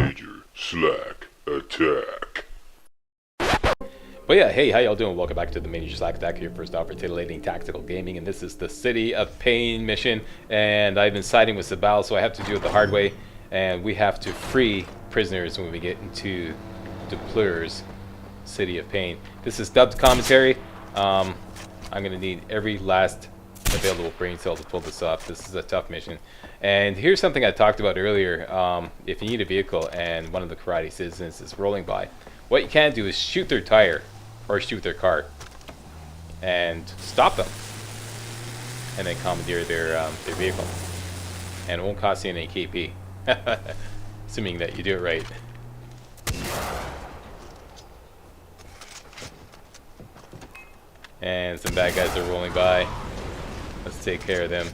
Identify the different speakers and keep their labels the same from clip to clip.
Speaker 1: Major Slack Attack.
Speaker 2: But yeah, hey, how y'all doing? Welcome back to the MajorSlackAttack, your first off for titillating tactical gaming, and this is the City of Pain mission, and I've been siding with Sabal, so I have to do it the hard way, and we have to free prisoners when we get into Depleur's City of Pain. This is dubbed commentary. I'm going to need every last available brain cell to pull this off. This is a tough mission. And here's something I talked about earlier. If you need a vehicle and one of the karate citizens is rolling by, what you can do is shoot their tire or shoot their car and stop them, and then commandeer their vehicle, and it won't cost you any KP, assuming that you do it right. And some bad guys are rolling by. Let's take care of them.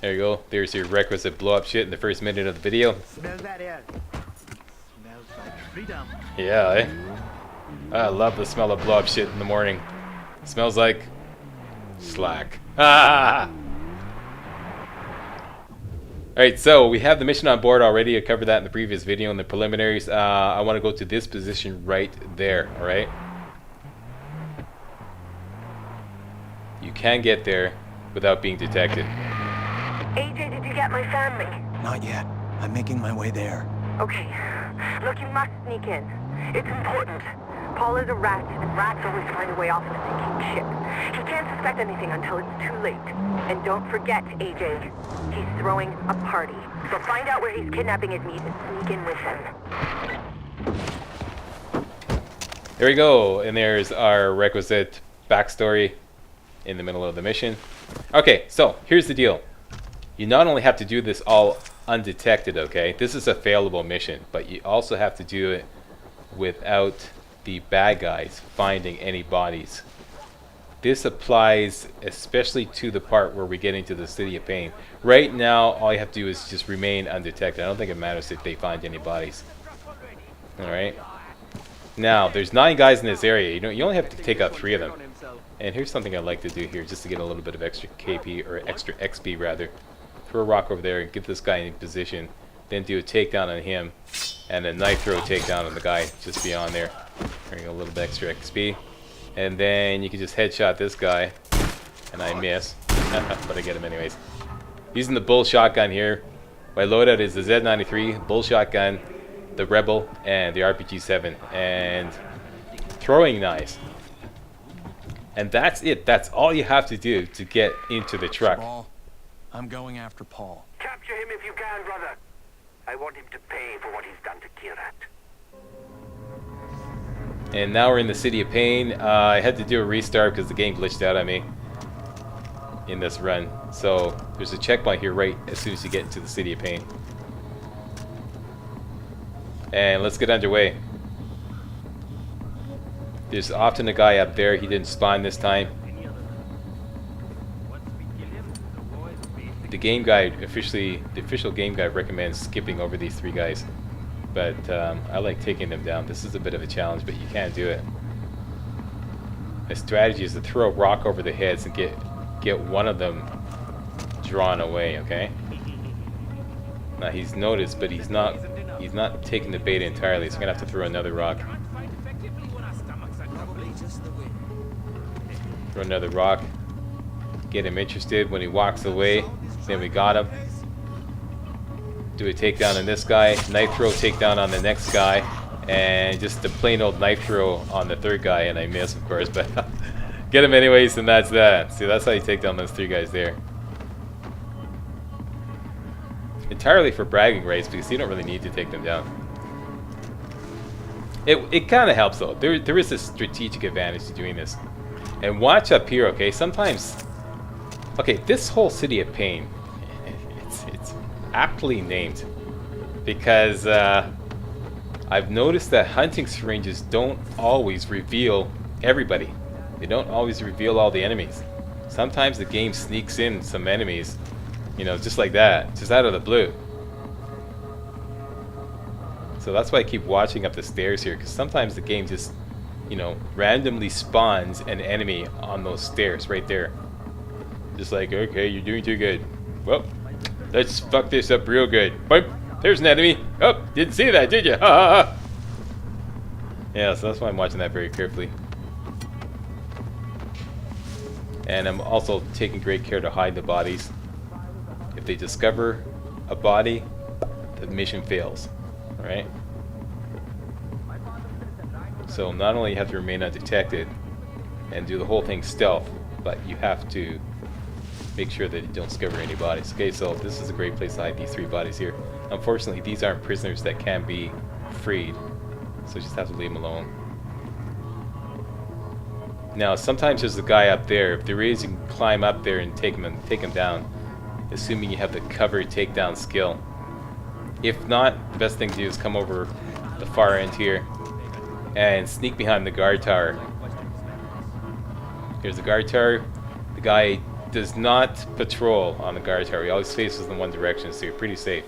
Speaker 2: There you go. There's your requisite blow up shit in the first minute of the video.
Speaker 3: Smell that air. Smells like freedom.
Speaker 2: Yeah, eh? I love the smell of blow up shit in the morning. Smells like slack. Ah! Alright, so we have the mission on board already. I covered that in the previous video in the preliminaries. I want to go to this position right there, alright? You can get there without being detected.
Speaker 4: AJ, did you get my family?
Speaker 3: Not yet. I'm making my way there.
Speaker 4: Okay. Look, you must sneak in. It's important. Paul is a rat, and rats always find a way off in a sinking ship. He can't suspect anything until it's too late. And don't forget, AJ, he's throwing a party. So find out where he's kidnapping his meat and sneak in with him.
Speaker 2: There we go, and there's our requisite backstory in the middle of the mission. Okay, so here's the deal. You not only have to do this all undetected, okay? This is a failable mission, but you also have to do it without the bad guys finding any bodies. This applies especially to the part where we get into the City of Pain. Right now, all you have to do is just remain undetected. I don't think it matters if they find any bodies. Alright? Now, there's 9 guys in this area. You only have to take out 3 of them. And here's something I like to do here, just to get a little bit of extra KP, or extra XP rather. Throw a rock over there and get this guy in position. Then do a takedown on him, and a knife throw takedown on the guy just beyond there. Bring a little bit extra XP. And then you can just headshot this guy, and I miss. But I get him anyways. Using the bull shotgun here. My loadout is the Z93, bull shotgun, the Rebel, and the RPG-7. And throwing knives. And that's it. That's all you have to do to get into the truck.
Speaker 3: Sabal, I'm going after Paul.
Speaker 5: Capture him if you can, brother. I want him to pay for what he's done to Kirat.
Speaker 2: And now we're in the City of Pain. I had to do a restart because the game glitched out on me in this run. So there's a checkpoint here right as soon as you get into the City of Pain. And let's get underway. There's often a guy up there. He didn't spawn this time. The game guide, the official game guide recommends skipping over these 3 guys. But I like taking them down. This is a bit of a challenge, but you can do it. The strategy is to throw a rock over their heads and get one of them drawn away, okay? Now he's noticed, but he's not taking the bait entirely, so I'm gonna have to throw another rock. Throw another rock. Get him interested. When he walks away, then we got him. Do a takedown on this guy. Knife throw takedown on the next guy. And just a plain old knife throw on the 3rd guy, and I miss, of course, but get him anyways, and that's that. See, that's how you take down those 3 guys there. Entirely for bragging rights, because you don't really need to take them down. It kind of helps though. There is a strategic advantage to doing this. And watch up here, okay? Sometimes, okay, this whole City of Pain, it's aptly named because I've noticed that hunting syringes don't always reveal everybody. They don't always reveal all the enemies. Sometimes the game sneaks in some enemies, you know, just like that, just out of the blue. So that's why I keep watching up the stairs here, because sometimes the game just, you know, randomly spawns an enemy on those stairs right there. Just like, okay, you're doing too good. Well, Let's fuck this up real good. Boop. There's an enemy. Oh, didn't see that, did you? Ha ha ha. Yeah, so that's why I'm watching that very carefully. And I'm also taking great care to hide the bodies. If they discover a body, the mission fails. Alright? So not only you have to remain undetected and do the whole thing stealth, but you have to make sure that you don't discover any bodies. Okay, so this is a great place to hide these 3 bodies here. Unfortunately, these aren't prisoners that can be freed, so you just have to leave them alone. Now, sometimes there's a guy up there. If there is, you can climb up there and take him down, assuming you have the cover takedown skill. If not, the best thing to do is come over the far end here and sneak behind the guard tower. Here's the guard tower. The guy does not patrol on the guard tower. He always faces in one direction, so you're pretty safe.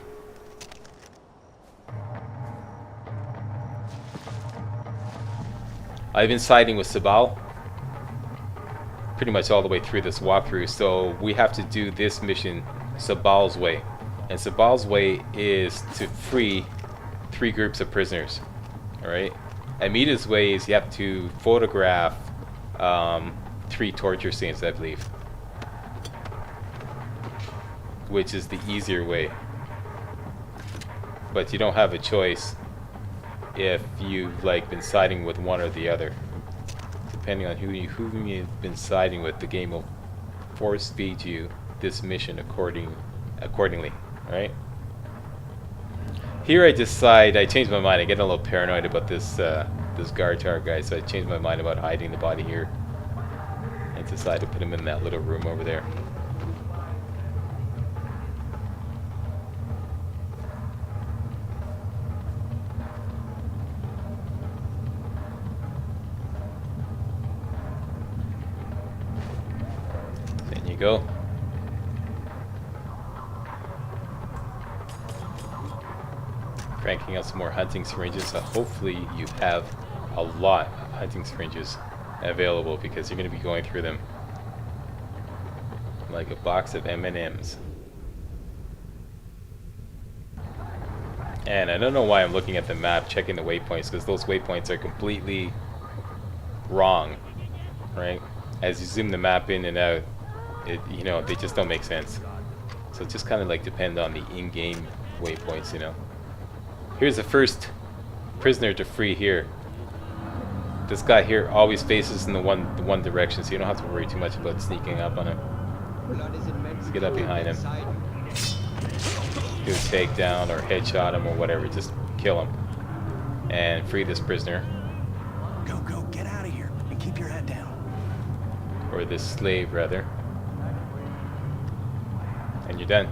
Speaker 2: I've been siding with Sabal pretty much all the way through this walkthrough, so we have to do this mission Sabal's way. And Sabal's way is to free 3 groups of prisoners. Alright? Amita's way is you have to photograph 3 torture scenes, I believe. Which is the easier way. But you don't have a choice if you've been siding with one or the other. Depending on who you've been siding with, the game will force feed you this mission accordingly. Alright? Here I changed my mind. I get a little paranoid about this guard tower guy, so I changed my mind about hiding the body here. And decided to put him in that little room over there. Go. Cranking out some more hunting syringes, so hopefully you have a lot of hunting syringes available, because you're going to be going through them like a box of M&Ms. And I don't know why I'm looking at the map checking the waypoints, because those waypoints are completely wrong, right? As you zoom the map in and out, they just don't make sense. So it just kind of depend on the in-game waypoints, Here's the first prisoner to free here. This guy here always faces in the one direction, so you don't have to worry too much about sneaking up on him. Just get up behind him. Do a takedown or headshot him or whatever, just kill him. And free this prisoner.
Speaker 6: Go, get out of here and keep your head down.
Speaker 2: Or this slave, rather. And you're done.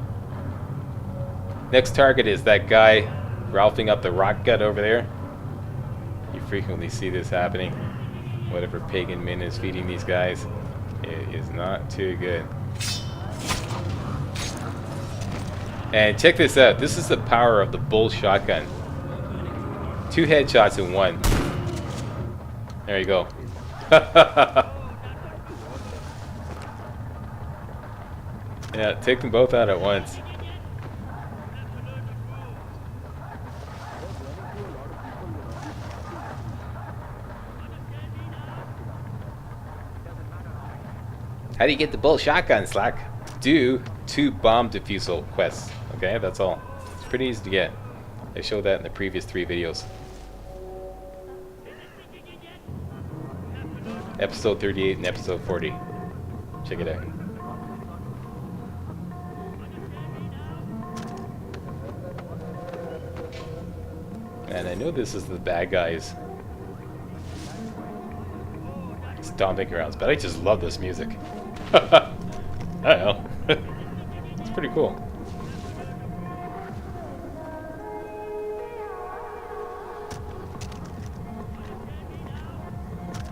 Speaker 2: Next target is that guy ralphing up the rock gut over there. You frequently see this happening. Whatever pagan min is feeding these guys, it is not too good. And check this out. This is the power of the bull shotgun. 2 headshots in one. There you go. Yeah, take them both out at once. How do you get the bull shotgun, Slack? Do 2 bomb defusal quests. Okay, that's all. It's pretty easy to get. I showed that in the previous 3 videos. Episode 38 and episode 40. Check it out. And I know this is the bad guys stomping grounds, but I just love this music. I don't know. It's pretty cool.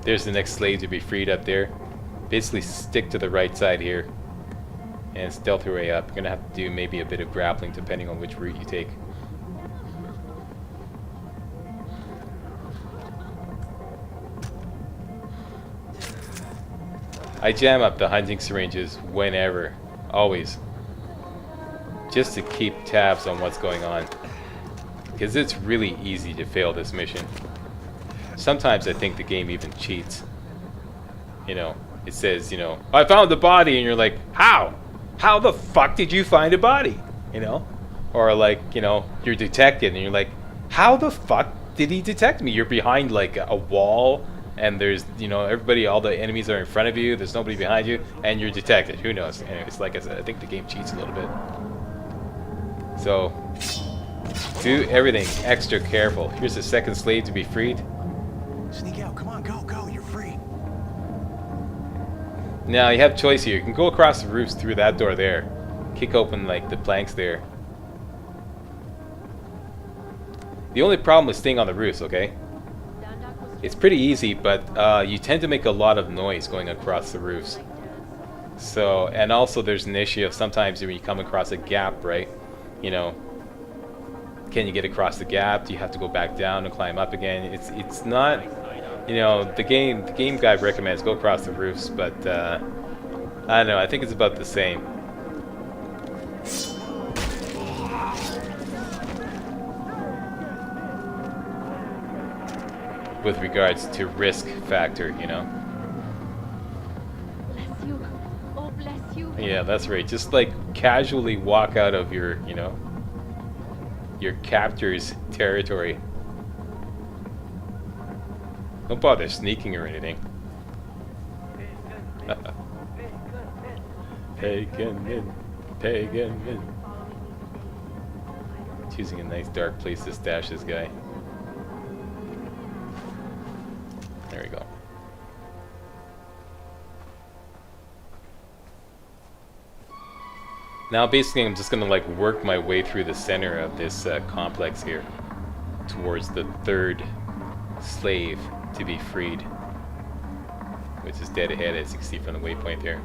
Speaker 2: There's the next slave to be freed up there. Basically stick to the right side here and stealth your way up. You're gonna have to do maybe a bit of grappling depending on which route you take. I jam up the hunting syringes whenever, always. just to keep tabs on what's going on, because it's really easy to fail this mission. Sometimes I think the game even cheats. You know, it says, you know, I found the body, and you're like, how? How the fuck did you find a body? You know? Or like, you know, you're detected, and you're like, how the fuck did he detect me? You're behind like a wall, and there's, you know, everybody, all the enemies are in front of you, there's nobody behind you, and you're detected. Who knows? Anyways, like I said, I think the game cheats a little bit. So, do everything extra careful. Here's the second slave to be freed.
Speaker 6: Sneak out. Come on, go. You're free.
Speaker 2: Now, you have choice here. You can go across the roofs through that door there. Kick open, like, the planks there. The only problem with staying on the roofs, okay? It's pretty easy, but you tend to make a lot of noise going across the roofs. So, and also there's an issue of sometimes when you come across a gap, right? You know, can you get across the gap? Do you have to go back down and climb up again? It's not, you know, the game guide recommends go across the roofs, but I don't know, I think it's about the same. With regards to risk factor, you know.
Speaker 7: Bless you. Oh, bless you.
Speaker 2: Yeah, that's right. Just like casually walk out of your, you know, your captor's territory. Don't bother sneaking or anything. Pagan in. Choosing a nice dark place to stash this guy. There we go. Now basically I'm just gonna like work my way through the center of this complex here towards the third slave to be freed, which is dead ahead as you can see from the waypoint there.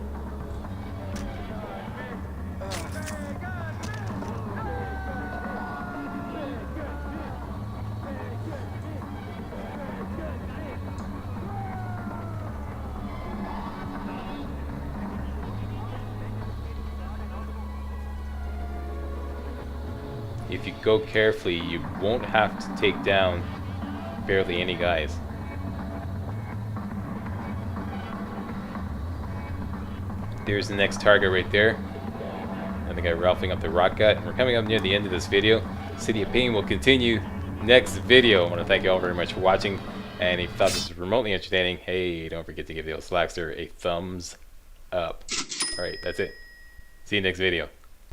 Speaker 2: If you go carefully, you won't have to take down barely any guys. There's the next target right there. And the guy ralphing up the rock gut. We're coming up near the end of this video. City of Pain will continue next video. I want to thank you all very much for watching. And if you thought this was remotely entertaining, hey, don't forget to give the old Slackster a thumbs up. Alright, that's it. See you next video.